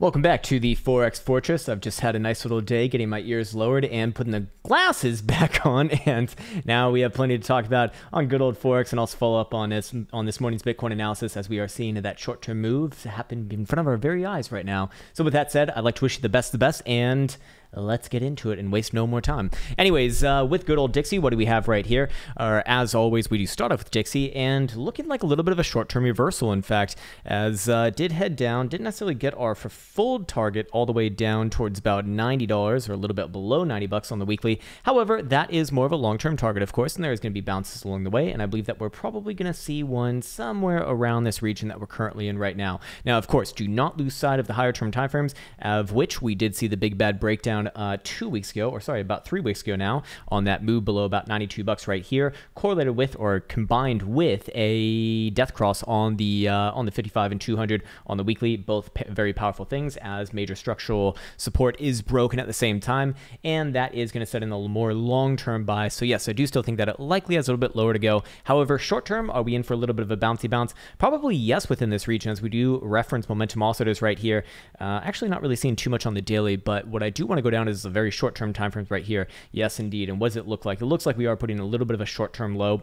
Welcome back to the Forex Fortress. I've just had a nice little day getting my ears lowered and putting the glasses back on, and now we have plenty to talk about on good old Forex, and also follow up on this morning's Bitcoin analysis as we are seeing that short-term move happen in front of our very eyes right now. So with that said, I'd like to wish you the best, and let's get into it and waste no more time. Anyways, with good old Dixie, what do we have right here? As always, we do start off with Dixie, and looking like a little bit of a short-term reversal, in fact, as did head down, didn't necessarily get our full target all the way down towards about $90 or a little bit below 90 bucks on the weekly. However, that is more of a long-term target, of course, and there is going to be bounces along the way, and I believe that we're probably going to see one somewhere around this region that we're currently in right now. Now, of course, do not lose sight of the higher-term timeframes, of which we did see the big bad breakdown 2 weeks ago, or sorry, about 3 weeks ago now, on that move below about 92 bucks right here, correlated with or combined with a death cross on the 55 and 200 on the weekly. Both very powerful things, as major structural support is broken at the same time, and that is going to set in a more long-term buy. So yes, I do still think that it likely has a little bit lower to go. However, short-term, are we in for a little bit of a bouncy bounce? Probably yes, within this region, as we do reference momentum oscillators right here. Actually not really seeing too much on the daily, but what I do want to go down is a very short-term time frames right here. Yes, indeed. And what does it look like? It looks like we are putting a little bit of a short-term low,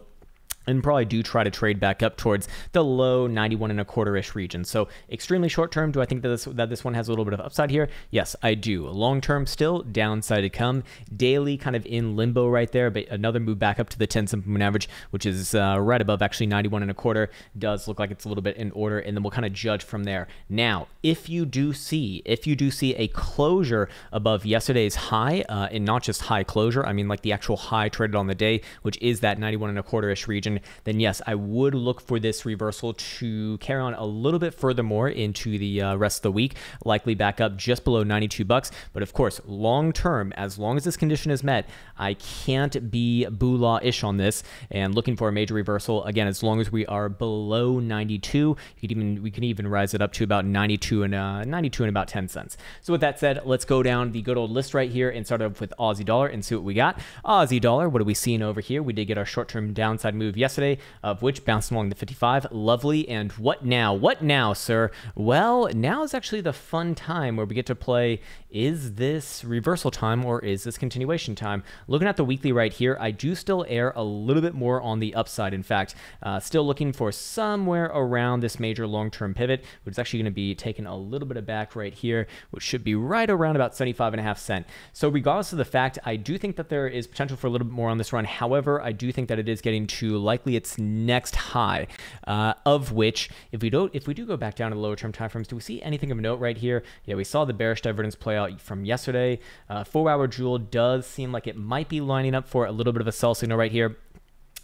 and probably do try to trade back up towards the low 91 and a quarter-ish region. So extremely short-term, do I think that this one has a little bit of upside here? Yes, I do. Long-term still, downside to come. Daily kind of in limbo right there, but another move back up to the 10-simple moving average, which is right above actually 91 and a quarter. Does look like it's a little bit in order, and then we'll kind of judge from there. Now, if you do see a closure above yesterday's high, and not just high closure, I mean like the actual high traded on the day, which is that 91 and a quarter-ish region, then yes, I would look for this reversal to carry on a little bit furthermore into the rest of the week, likely back up just below 92 bucks. But of course, long term, as long as this condition is met, I can't be boolah-ish on this, and looking for a major reversal again as long as we are below 92. We can even rise it up to about 92 and about 10 cents. So with that said, let's go down the good old list right here and start off with Aussie dollar and see what we got. Aussie dollar, what are we seeing over here? We did get our short-term downside move yesterday, of which bounced along the 55. Lovely. And what now? What now, sir? Well, now is actually the fun time where we get to play, is this reversal time or is this continuation time? Looking at the weekly right here, I do still err a little bit more on the upside. In fact, still looking for somewhere around this major long-term pivot, which is actually going to be taking a little bit of back right here, which should be right around about 75.5 cents. So regardless of the fact, I do think that there is potential for a little bit more on this run. However, I do think that it is getting to likely its next high, of which if we do go back down to the lower term timeframes, do we see anything of note right here? Yeah, we saw the bearish divergence play out from yesterday. 4-hour jewel does seem like it might be lining up for a little bit of a sell signal right here.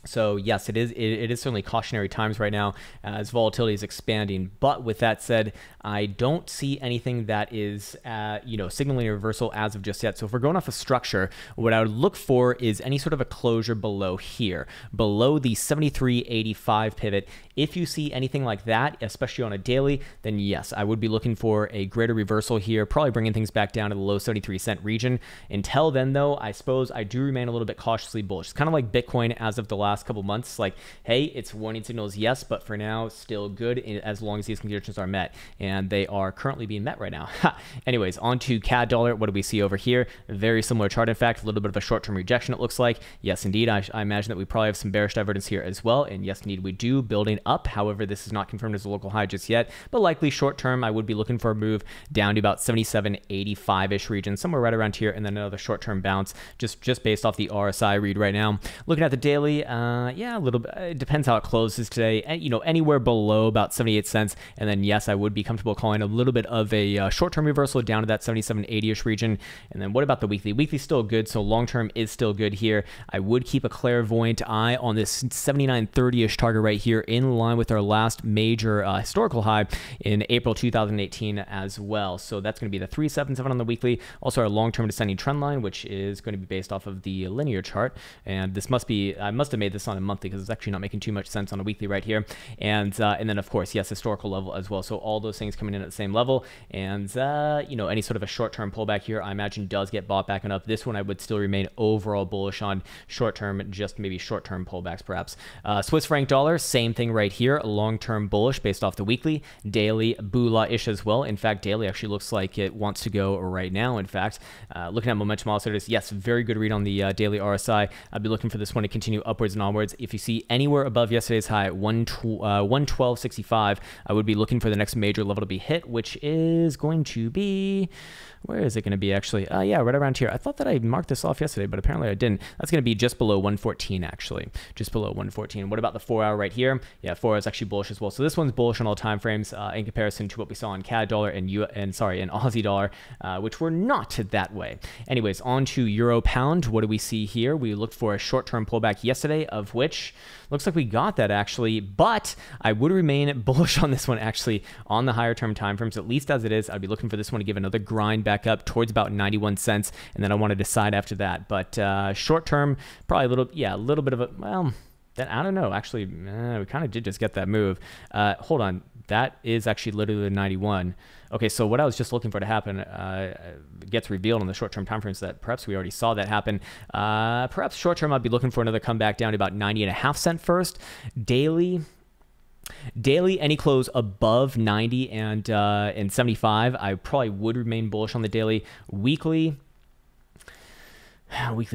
So yes, it is certainly cautionary times right now as volatility is expanding. But with that said, I don't see anything that is signaling a reversal as of just yet. So if we're going off a structure, what I would look for is any sort of a closure below here, below the 73.85 pivot. If you see anything like that, especially on a daily, then yes, I would be looking for a greater reversal here, probably bringing things back down to the low 73-cent region. Until then, though, I suppose I do remain a little bit cautiously bullish. It's kind of like Bitcoin as of the last couple months. Like, hey, it's warning signals, yes, but for now, still good as long as these conditions are met, and they are currently being met right now. Anyways, on to CAD dollar. What do we see over here? Very similar chart, in fact, a little bit of a short-term rejection, it looks like. Yes, indeed, I imagine that we probably have some bearish divergence here as well, and yes, indeed, we do, building up. However, this is not confirmed as a local high just yet, but likely short-term, I would be looking for a move down to about 77.85-ish region, somewhere right around here, and then another short-term bounce, just based off the RSI read right now. Looking at the daily, yeah, a little bit. It depends how it closes today. And, anywhere below about 78 cents. And then, yes, I would be comfortable calling a little bit of a short-term reversal down to that 77.80-ish region. And then what about the weekly? Weekly's still good, so long-term is still good here. I would keep a clairvoyant eye on this 79.30-ish target right here, in line with our last major historical high in April 2018 as well. So that's going to be the 377 on the weekly. Also our long-term descending trend line, which is going to be based off of the linear chart. And this I must have made made this on a monthly because it's actually not making too much sense on a weekly right here. And then of course, yes, historical level as well. So all those things coming in at the same level. And you know, any sort of a short-term pullback here, I imagine does get bought back and up. This one I would still remain overall bullish on short-term, just maybe short-term pullbacks perhaps. Swiss franc dollar, same thing right here, long-term bullish based off the weekly, daily boolah-ish as well. In fact, daily actually looks like it wants to go right now. In fact, looking at momentum oscillators, yes, very good read on the daily RSI. I'd be looking for this one to continue upwards and onwards. If you see anywhere above yesterday's high at 112.65, I would be looking for the next major level to be hit, which is going to be, where is it going to be actually? Yeah, right around here. I thought that I marked this off yesterday, but apparently I didn't. That's going to be just below 114 actually, just below 114. What about the 4 hour right here? Yeah, 4 hour is actually bullish as well. So this one's bullish on all time frames in comparison to what we saw in CAD dollar and Aussie dollar, which were not that way. Anyways, on to euro pound. What do we see here? We looked for a short-term pullback yesterday, of which looks like we got that actually, but I would remain bullish on this one actually on the higher term time frames, at least as it is. I'd be looking for this one to give another grind back up towards about 91 cents, and then I want to decide after that. But short term, probably a little bit of a, well, that, I don't know, actually, we kind of did just get that move. Hold on, that is actually literally 91. Okay, so what I was just looking for to happen gets revealed on the short-term time frames that perhaps we already saw that happen. Perhaps short-term, I'd be looking for another comeback down to about 90.5 cents first. Daily, any close above 90 and 75, I probably would remain bullish on the daily. Weekly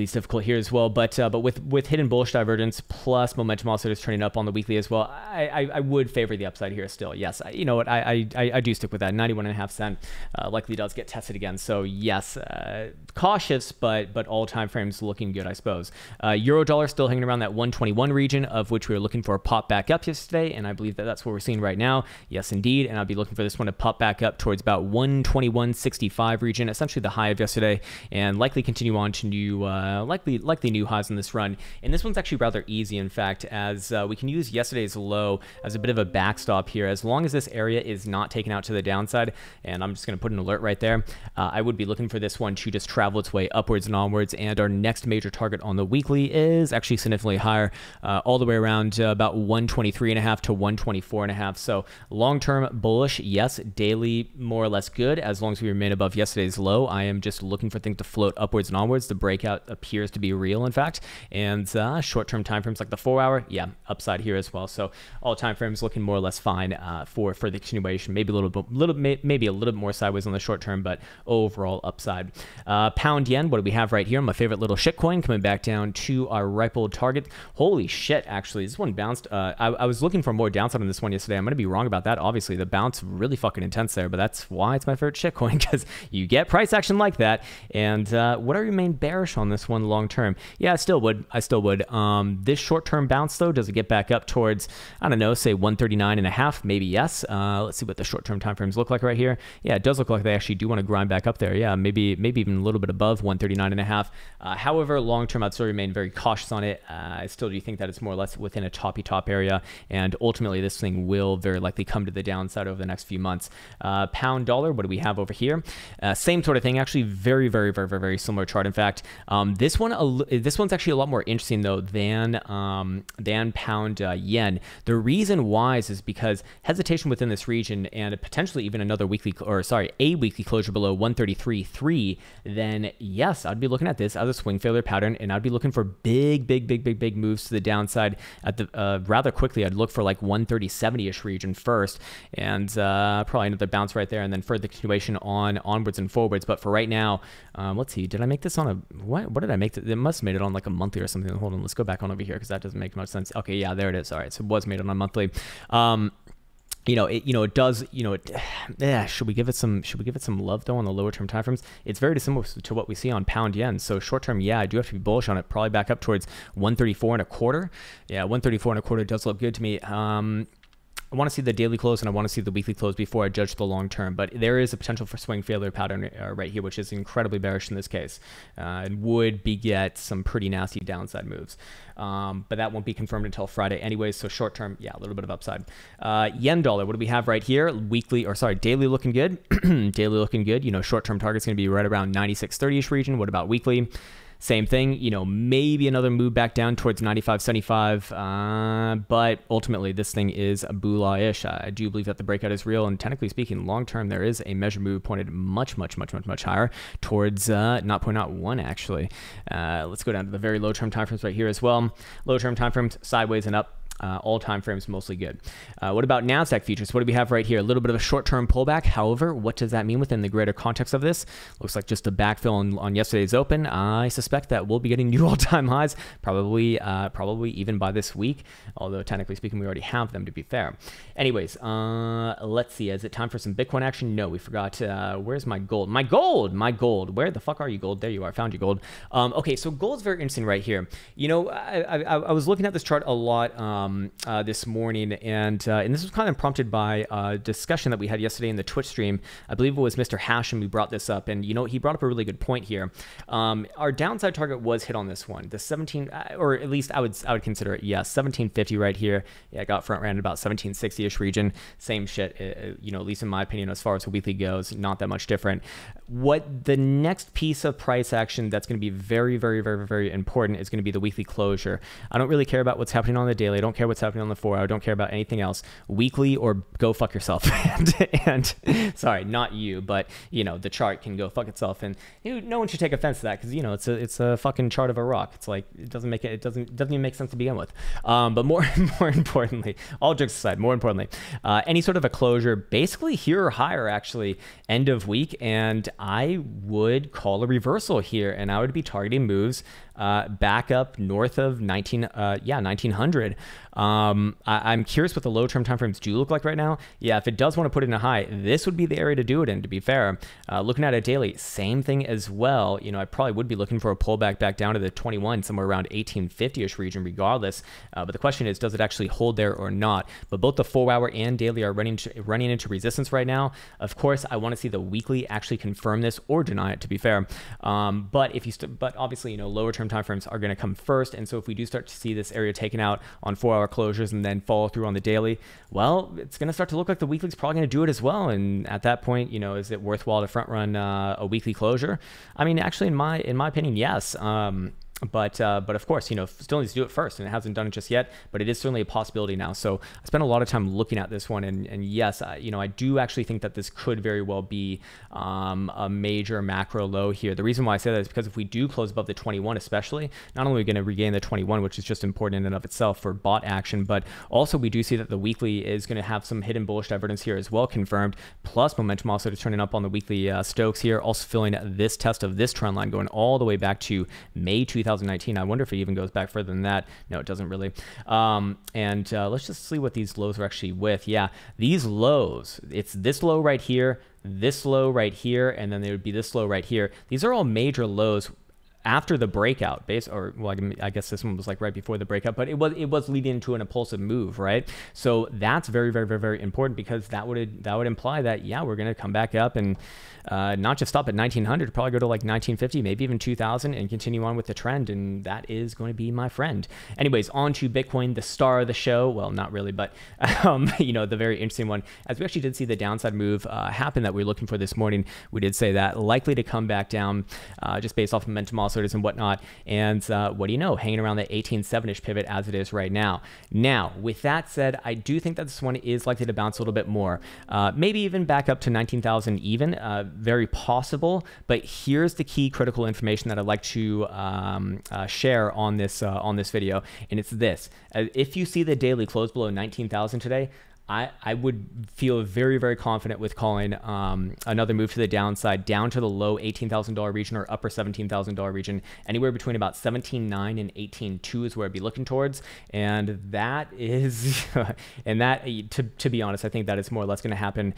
is difficult here as well, but with hidden bullish divergence plus momentum oscillators turning up on the weekly as well, I would favor the upside here still. Yes, you know what, I do stick with that. 91.5 cent likely does get tested again. So yes, cautious, but all time frames looking good, I suppose. Euro dollar still hanging around that 121 region, of which we were looking for a pop back up yesterday, and I believe that that's what we're seeing right now. Yes, indeed, and I'll be looking for this one to pop back up towards about 121.65 region, essentially the high of yesterday, and likely continue on to new likely new highs in this run. And this one's actually rather easy, in fact, as we can use yesterday's low as a bit of a backstop here. As long as this area is not taken out to the downside, and I'm just going to put an alert right there, I would be looking for this one to just travel its way upwards and onwards. And our next major target on the weekly is actually significantly higher, all the way around about 123.5 to 124.5. So long-term bullish, yes. Daily more or less good as long as we remain above yesterday's low. I am just looking for things to float upwards and onwards. The breakout appears to be real, in fact, and short-term time frames like the 4 hour, yeah, upside here as well. So all time frames looking more or less fine for the continuation. Maybe a little bit more sideways on the short term, but overall upside. Pound yen, what do we have right here? My favorite little shitcoin coming back down to our ripe old target. Holy shit! Actually, this one bounced. I was looking for more downside on this one yesterday. I'm gonna be wrong about that. Obviously, the bounce really fucking intense there, but that's why it's my favorite shitcoin, because you get price action like that. And would I remain bearish on this one long term? Yeah, I still would. This short term bounce though, does it get back up towards, I don't know, say 139.5? Maybe yes. Let's see what the short term time frames look like right here. Yeah, it does look like they actually do want to grind back up there. Yeah, maybe even a little bit above 139.5. However, long term, I'd still remain very cautious on it. I still do think that it's more or less within a toppy top area, and ultimately this thing will very likely come to the downside over the next few months. Pound dollar, what do we have over here? Same sort of thing, actually. Very similar chart. In fact, this one's actually a lot more interesting though than pound yen. The reason why is because hesitation within this region and potentially even a weekly closure below 133.3. Then yes, I'd be looking at this as a swing failure pattern, and I'd be looking for big moves to the downside at the rather quickly. I'd look for like 130.70-ish region first, and probably another bounce right there, and then further continuation onwards and forwards. But for right now, let's see, did I make this on a what did I make it? It must have made it on like a monthly or something. Hold on, let's go back on over here because that doesn't make much sense. Okay, yeah, there it is. All right, so it was made on a monthly. It does, should we give it some love though on the lower term time frames? It's very similar to what we see on pound yen. So short term, yeah, I do have to be bullish on it, probably back up towards 134.25. Yeah, 134.25 does look good to me. I want to see the daily close and I want to see the weekly close before I judge the long term, but there is a potential for swing failure pattern right here, which is incredibly bearish in this case. It would beget some pretty nasty downside moves, but that won't be confirmed until Friday anyways. So short term, yeah, a little bit of upside. Yen dollar, what do we have right here? Daily looking good. Daily looking good. Short term target's going to be right around 96.30-ish region. What about weekly? same thing, you know, maybe another move back down towards 95.75, but ultimately this thing is a bullish. I do believe that the breakout is real, and technically speaking, long term there is a measure move pointed much higher towards not 0.1 actually. Let's go down to the very low term timeframes right here as well. Low term timeframes sideways and up. All time frames mostly good. What about NASDAQ futures? What do we have right here? A little bit of a short-term pullback. However, what does that mean within the greater context of this? Looks like just a backfill on yesterday's open. I suspect that we'll be getting new all-time highs, probably even by this week, although technically speaking, we already have them, to be fair. Anyways, let's see. Is it time for some Bitcoin action? No, we forgot. Where's my gold? My gold. Where the fuck are you, gold? There you are. Found you, gold. Okay, so gold's very interesting right here. You know, I was looking at this chart a lot this morning, and this was kind of prompted by a discussion that we had yesterday in the Twitch stream. I believe it was Mr. Hashem who brought this up, and you know, he brought up a really good point here. Our downside target was hit on this one, the 17, or at least I would consider it, yes, 1750 right here. Yeah, I got front ran about 1760-ish region. Same shit, you know, at least in my opinion, as far as the weekly goes, not that much different. What the next piece of price action that's going to be very important is going to be the weekly closure. I don't really care about what's happening on the daily. I don't care what's happening on the 4 hour. I don't care about anything else. Weekly or go fuck yourself. and sorry, not you, but you know, the chart can go fuck itself. And you know, no one should take offense to that, because you know, it's a fucking chart of a rock. It's like it doesn't even make sense to begin with. But more importantly, all jokes aside, more importantly, any sort of a closure, basically here or higher, actually end of week, and I would call a reversal here, and I would be targeting moves back up north of 1900. I'm curious what the low term timeframes do look like right now. Yeah, if it does want to put in a high, this would be the area to do it in, to be fair. Looking at a daily, same thing as well. You know, I probably would be looking for a pullback back down to the 21, somewhere around 1850-ish region regardless. But the question is, does it actually hold there or not? But both the 4 hour and daily are running into resistance right now. Of course, I want to see the weekly actually confirm this or deny it, to be fair. But obviously, you know, lower term timeframes are going to come first. And so if we do start to see this area taken out on 4 hour closures and then follow through on the daily, well, it's going to start to look like the weekly's probably going to do it as well. And at that point, you know, is it worthwhile to front run a weekly closure? I mean, actually, in my opinion, yes. But of course, you know, still needs to do it first, and it hasn't done it just yet, but it is certainly a possibility now. So I spent a lot of time looking at this one, and yes, you know, I do actually think that this could very well be a major macro low here. The reason why I say that is because if we do close above the 21 especially, not only are we going to regain the 21, which is just important in and of itself for bot action, but also we do see that the weekly is going to have some hidden bullish divergence here as well confirmed, plus momentum also is turning up on the weekly Stokes here, also filling this test of this trend line going all the way back to May 2019. I wonder if it even goes back further than that. No, it doesn't really. Let's just see what these lows are actually with. Yeah, these lows, it's this low right here, this low right here, and then there would be this low right here. These are all major lows after the breakout I guess this one was like right before the breakout, but it was leading into an impulsive move, right? So that's very important, because that would imply that, yeah, we're going to come back up and not just stop at 1900, probably go to like 1950, maybe even 2000, and continue on with the trend, and that is going to be my friend. Anyways, on to Bitcoin, the star of the show. Well, not really, but you know, the very interesting one, as we actually did see the downside move happen that we were looking for this morning. We did say that likely to come back down just based off momentum oscillators and whatnot, and what do you know, hanging around the 18.7-ish pivot as it is right now. Now, with that said, I do think that this one is likely to bounce a little bit more, maybe even back up to 19,000 even, very possible. But here's the key critical information that I'd like to share on this video, and it's this: if you see the daily close below 19,000 today, I would feel very confident with calling another move to the downside down to the low $18,000 region or upper $17,000 region. Anywhere between about 17.9 and 18.2 is where I'd be looking towards, and that is and that, to be honest, I think that is more or less going to happen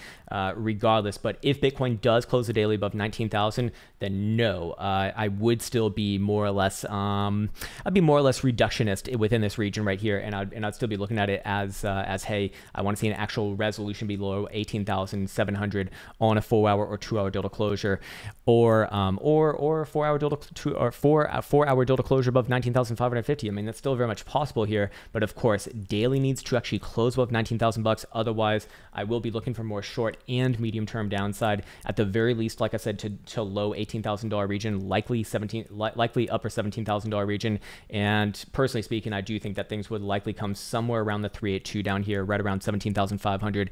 regardless. But if Bitcoin does close the daily above 19,000, then no, I would still be more or less I'd be more or less reductionist within this region right here, and I'd still be looking at it as hey, I want to to see an actual resolution below 18,700 on a 4-hour or 2-hour delta closure, or 4-hour delta or 4-hour delta closure above 19,550. I mean, that's still very much possible here, but of course, daily needs to actually close above 19,000 bucks. Otherwise, I will be looking for more short and medium term downside. At the very least, like I said, to low $18,000 region, likely upper $17,000 region. And personally speaking, I do think that things would likely come somewhere around the 382 down here, right around 17,500,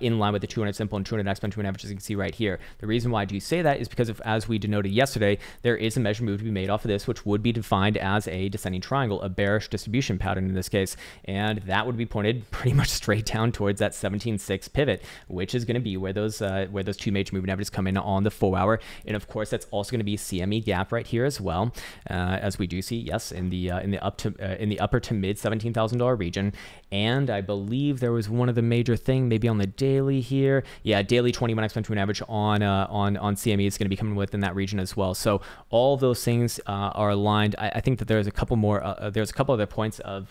in line with the 200 simple and 200 exponential average, as you can see right here. The reason why I do say that is because as we denoted yesterday, there is a measure move to be made off of this, which would be defined as a descending triangle, a bearish distribution pattern in this case, and that would be pointed pretty much straight down towards that 17.6 pivot, which is going to be where those two major moving averages come in on the 4-hour. And of course, that's also going to be CME gap right here as well, as we do see, yes, in the upper to mid $17,000 region. And I believe there was one of the major thing maybe on the daily here, yeah, daily 21 exponential average on CME is going to be coming within that region as well. So all of those things are aligned. I think that there's a couple more. There's a couple other points of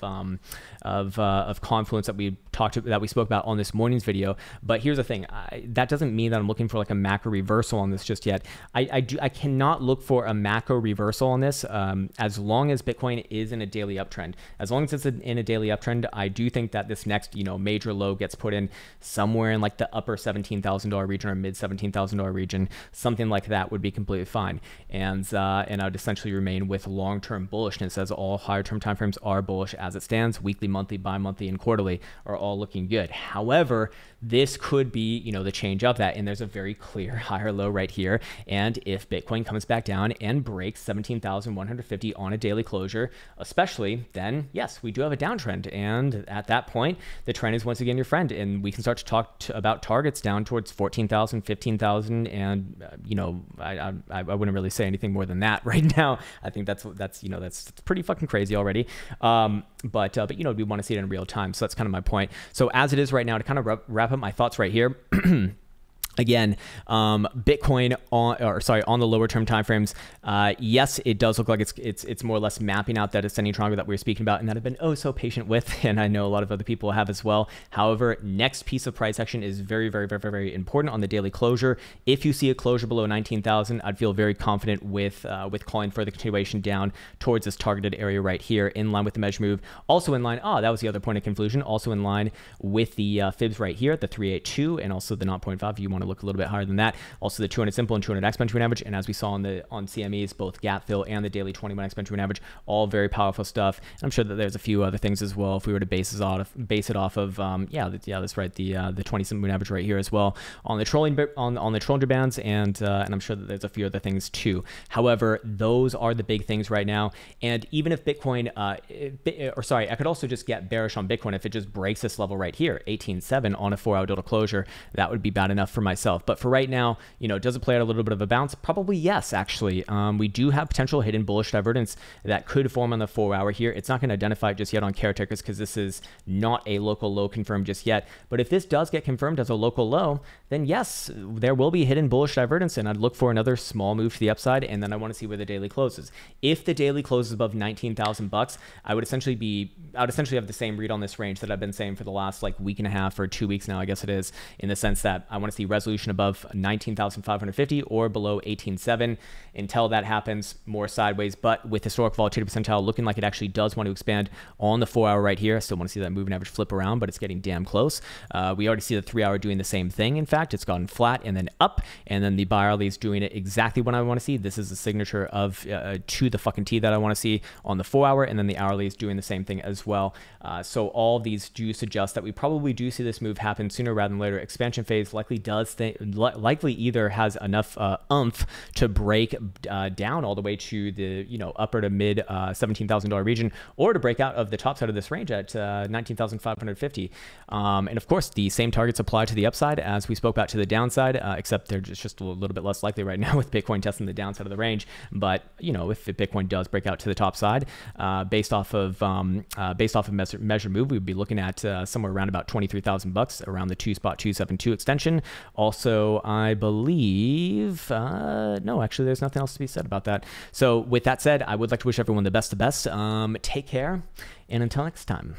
confluence that we spoke about on this morning's video. But here's the thing: that doesn't mean that I'm looking for like a macro reversal on this just yet. I cannot look for a macro reversal on this as long as Bitcoin is in a daily uptrend. As long as it's in a daily uptrend, I do think that this next major low gets put in somewhere in like the upper $17,000 region or mid $17,000 region. Something like that would be completely fine. And I would essentially remain with long-term bullishness, as all higher-term timeframes are bullish as it stands. Weekly, monthly, bi-monthly, and quarterly are all looking good. However, this could be, the change of that, and there's a very clear higher low right here. And if Bitcoin comes back down and breaks 17,150 on a daily closure, especially, then yes, we do have a downtrend. And at that point, the trend is once again your friend, and we can start to talk about targets down towards 14,000, 15,000, and I wouldn't really say anything more than that right now. I think that's pretty fucking crazy already. But we want to see it in real time. So that's kind of my point. So as it is right now, to kind of wrap up my thoughts right here. Again, Bitcoin on the lower term timeframes, yes, it does look like it's more or less mapping out that ascending triangle that we were speaking about, and that I've been so patient with, and I know a lot of other people have as well. However, next piece of price action is very, very, very, very important on the daily closure. If you see a closure below 19,000, I'd feel very confident with calling for the continuation down towards this targeted area right here, in line with the measure move. Also in line, that was the other point of conclusion. Also in line with the fibs right here, the 382, and also the 0.5. You want to look a little bit higher than that. Also the 200 simple and 200 exponential average, and as we saw on CMEs, both gap fill and the daily 21 exponential average, all very powerful stuff. And I'm sure that there's a few other things as well if we were to base it off of that's right, the 20 simple average right here as well on the trolling bands, and I'm sure that there's a few other things too. However, those are the big things right now. And even if Bitcoin I could also just get bearish on Bitcoin if it just breaks this level right here, 18.7 on a 4-hour delta closure. That would be bad enough for myself. But for right now, does it play out a little bit of a bounce? Probably yes, actually. We do have potential hidden bullish divergence that could form on the 4-hour here. It's not going to identify it just yet on caretakers because this is not a local low confirmed just yet. But if this does get confirmed as a local low, then yes, there will be hidden bullish divergence, and I'd look for another small move to the upside, and then I want to see where the daily closes. If the daily closes above 19,000 bucks, I would essentially have the same read on this range that I've been saying for the last week and a half or 2 weeks now, I guess it is, in the sense that I want to see resolution above 19,550 or below 18.7. Until that happens, more sideways, but with historic volatility percentile looking like it actually does want to expand on the 4-hour right here. I still want to see that moving average flip around, but it's getting damn close. We already see the 3-hour doing the same thing. In fact, it's gotten flat and then up, and then the bi-hourly is doing it exactly what I want to see. This is the signature of to the fucking T that I want to see on the 4-hour, and then the hourly is doing the same thing as well. So all of these do suggest that we probably do see this move happen sooner rather than later. Expansion phase likely either has enough oomph to break down all the way to the upper to mid $17,000 region, or to break out of the top side of this range at 19,550. And of course, the same targets apply to the upside as we spoke about to the downside, except they're just a little bit less likely right now with Bitcoin testing the downside of the range. But if Bitcoin does break out to the top side, based off of measure move, we would be looking at somewhere around about 23,000 bucks around the 2.272 extension. Also, I believe no, actually, there's nothing else to be said about that. So with that said, I would like to wish everyone the best. Take care, and until next time.